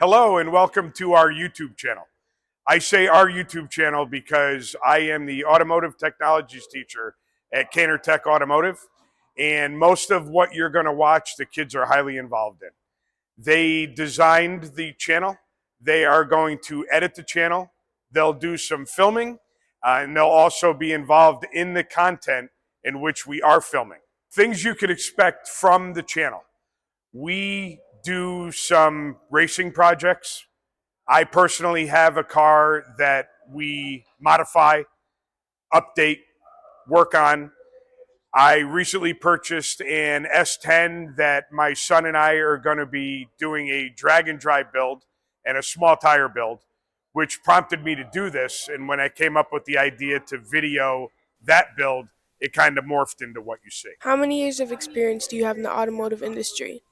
Hello and welcome to our YouTube channel. I say our YouTube channel because I am the automotive technologies teacher at Tech Automotive, and most of what you're going to watch, the kids are highly involved in. They designed the channel. They are going to edit the channel. They'll do some filming, and they'll also be involved in the content in which we are filming. Things you could expect from the channel. We do some racing projects. I personally have a car that we modify, update, work on. I recently purchased an S10 that my son and I are going to be doing a drag and drive build and a small tire build, which prompted me to do this. And when I came up with the idea to video that build, it kind of morphed into what you see. How many years of experience do you have in the automotive industry?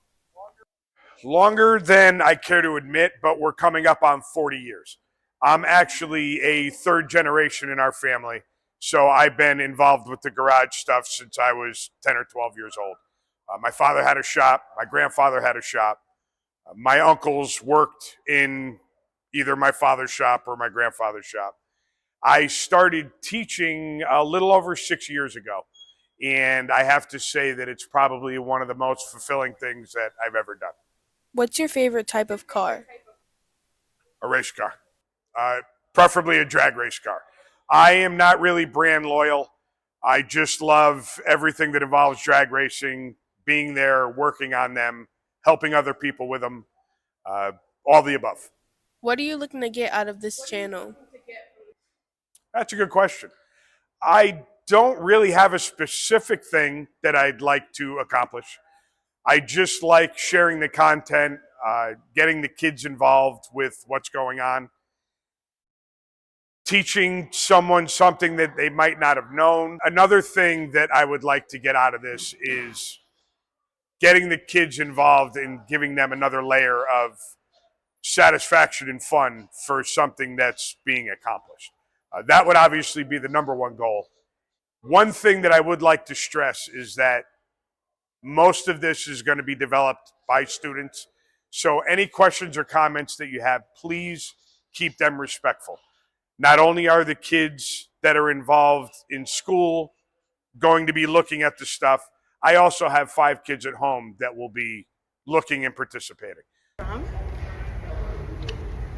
Longer than I care to admit, but we're coming up on 40 years. I'm actually a third generation in our family, so I've been involved with the garage stuff since I was 10 or 12 years old. My father had a shop. My grandfather had a shop. My uncles worked in either my father's shop or my grandfather's shop. I started teaching a little over 6 years ago, and I have to say that it's probably one of the most fulfilling things that I've ever done. What's your favorite type of car? A race car, preferably a drag race car. I am not really brand loyal. I just love everything that involves drag racing, being there, working on them, helping other people with them, all the above. What are you looking to get out of this channel? That's a good question. I don't really have a specific thing that I'd like to accomplish. I just like sharing the content, getting the kids involved with what's going on, teaching someone something that they might not have known. Another thing that I would like to get out of this is getting the kids involved and giving them another layer of satisfaction and fun for something that's being accomplished. That would obviously be the number one goal. One thing that I would like to stress is that most of this is going to be developed by students. So any questions or comments that you have, please keep them respectful. Not only are the kids that are involved in school going to be looking at the stuff, I also have 5 kids at home that will be looking and participating.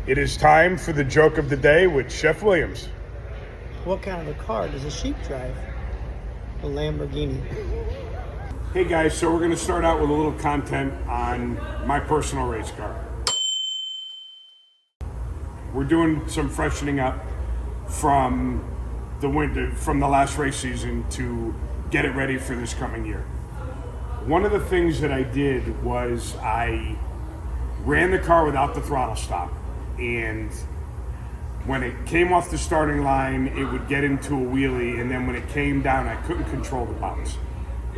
It is time for the joke of the day with Chef Williams. What kind of a car does a sheep drive? A Lamborghini. Hey guys, so we're going to start out with a little content on my personal race car. We're doing some freshening up from the winter, from the last race season to get it ready for this coming year. One of the things that I did was I ran the car without the throttle stop, and when it came off the starting line, it would get into a wheelie, and then when it came down, I couldn't control the bounce.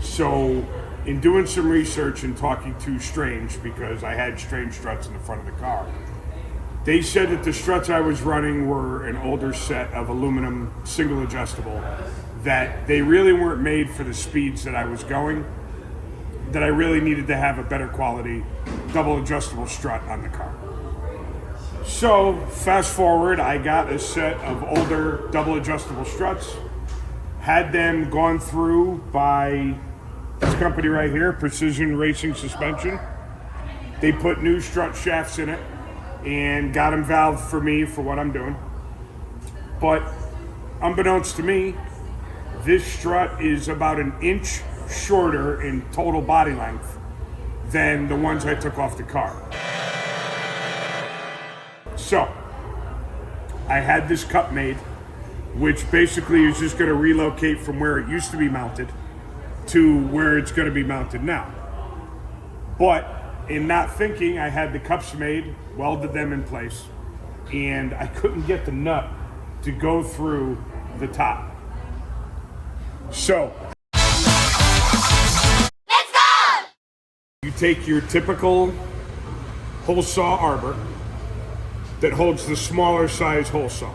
So in doing some research and talking to Strange, because I had Strange struts in the front of the car, they said that the struts I was running were an older set of aluminum single adjustable, that they really weren't made for the speeds that I was going, that I really needed to have a better quality double adjustable strut on the car. So fast forward, I got a set of older double adjustable struts, had them gone through by this company right here, Precision Racing Suspension. They put new strut shafts in it and got them valved for me for what I'm doing. But unbeknownst to me, this strut is about an inch shorter in total body length than the ones I took off the car. So I had this cup made, which basically is just going to relocate from where it used to be mounted to where it's going to be mounted now. But in not thinking, I had the cups made, welded them in place, and I couldn't get the nut to go through the top. So let's go! You take your typical hole saw arbor that holds the smaller size hole saw.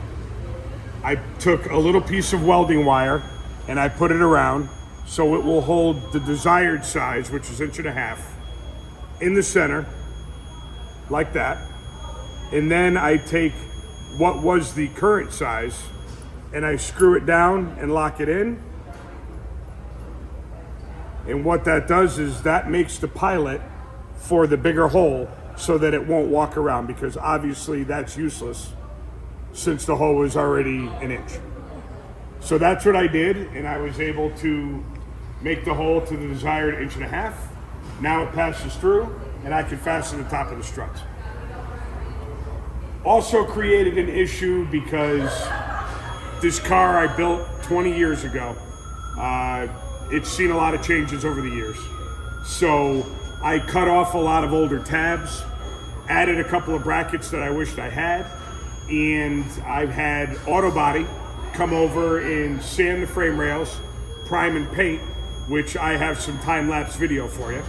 I took a little piece of welding wire and I put it around so it will hold the desired size, which is 1.5 inches, in the center, like that. And then I take what was the current size and I screw it down and lock it in. And what that does is that makes the pilot for the bigger hole so that it won't walk around, because obviously that's useless since the hole is already an inch. So that's what I did, and I was able to make the hole to the desired 1.5 inches. Now it passes through, and I can fasten the top of the struts. Also created an issue because this car I built 20 years ago. It's seen a lot of changes over the years. So I cut off a lot of older tabs, added a couple of brackets that I wished I had, and I've had Auto Body come over and sand the frame rails, prime and paint, which I have some time-lapse video for you.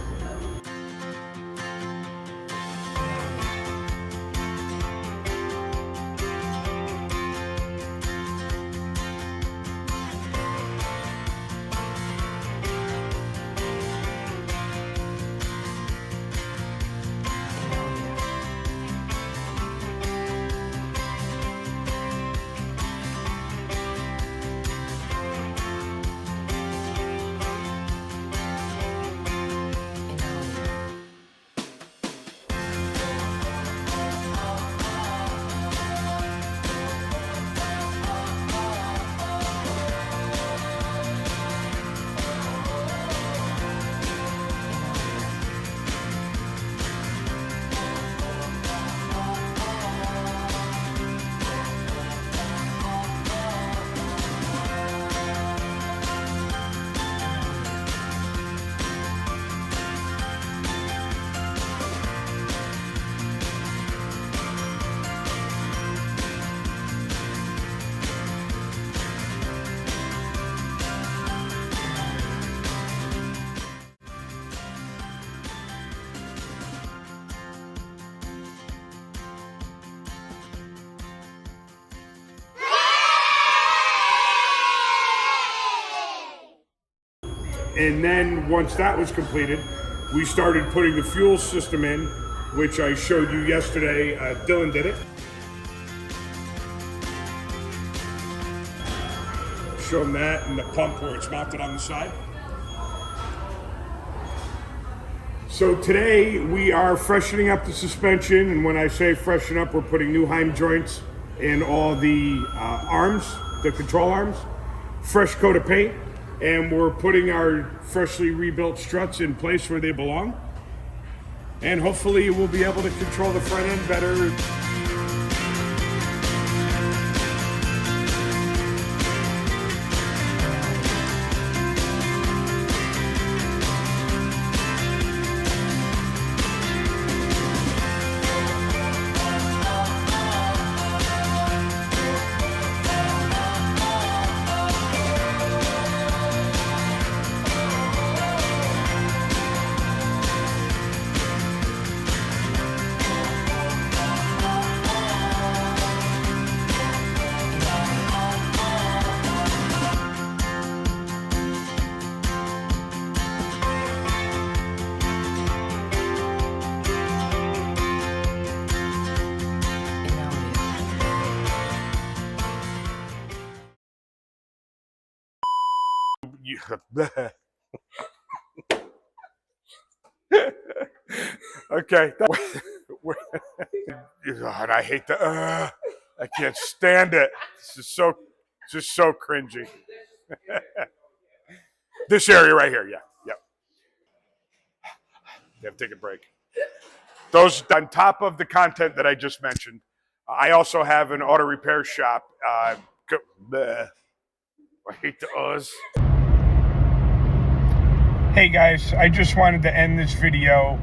And then once that was completed, we started putting the fuel system in, which I showed you yesterday. Dylan did it. Show them that and the pump where it's mounted on the side. So today we are freshening up the suspension, and when I say freshen up, we're putting new Heim joints in all the arms, the control arms, fresh coat of paint. And we're putting our freshly rebuilt struts in place where they belong. And hopefully we'll be able to control the front end better. Okay. And I hate I can't stand it. This is just so cringy. This area right here, yeah. You have to take a break. Those on top of the content that I just mentioned, I also have an auto repair shop. I hate the uhs. Hey guys, I just wanted to end this video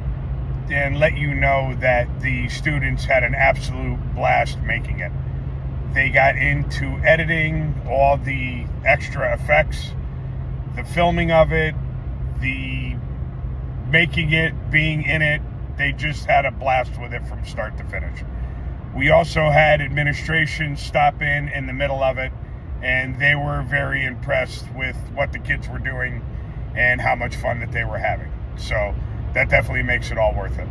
and let you know that the students had an absolute blast making it. They got into editing, all the extra effects, the filming of it, the making it, being in it. They just had a blast with it from start to finish. We also had administration stop in the middle of it, and they were very impressed with what the kids were doing and how much fun that they were having. So that definitely makes it all worth it.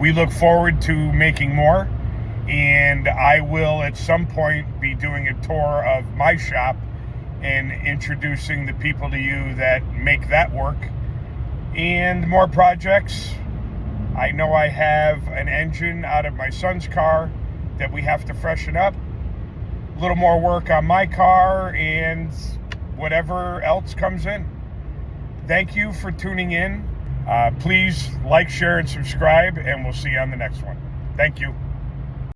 we look forward to making more. And I will at some point be doing a tour of my shop and introducing the people to you that make that work. And more projects. I know I have an engine out of my son's car that we have to freshen up. A little more work on my car and whatever else comes in. Thank you for tuning in. Please like, share, and subscribe, and we'll see you on the next one. Thank you.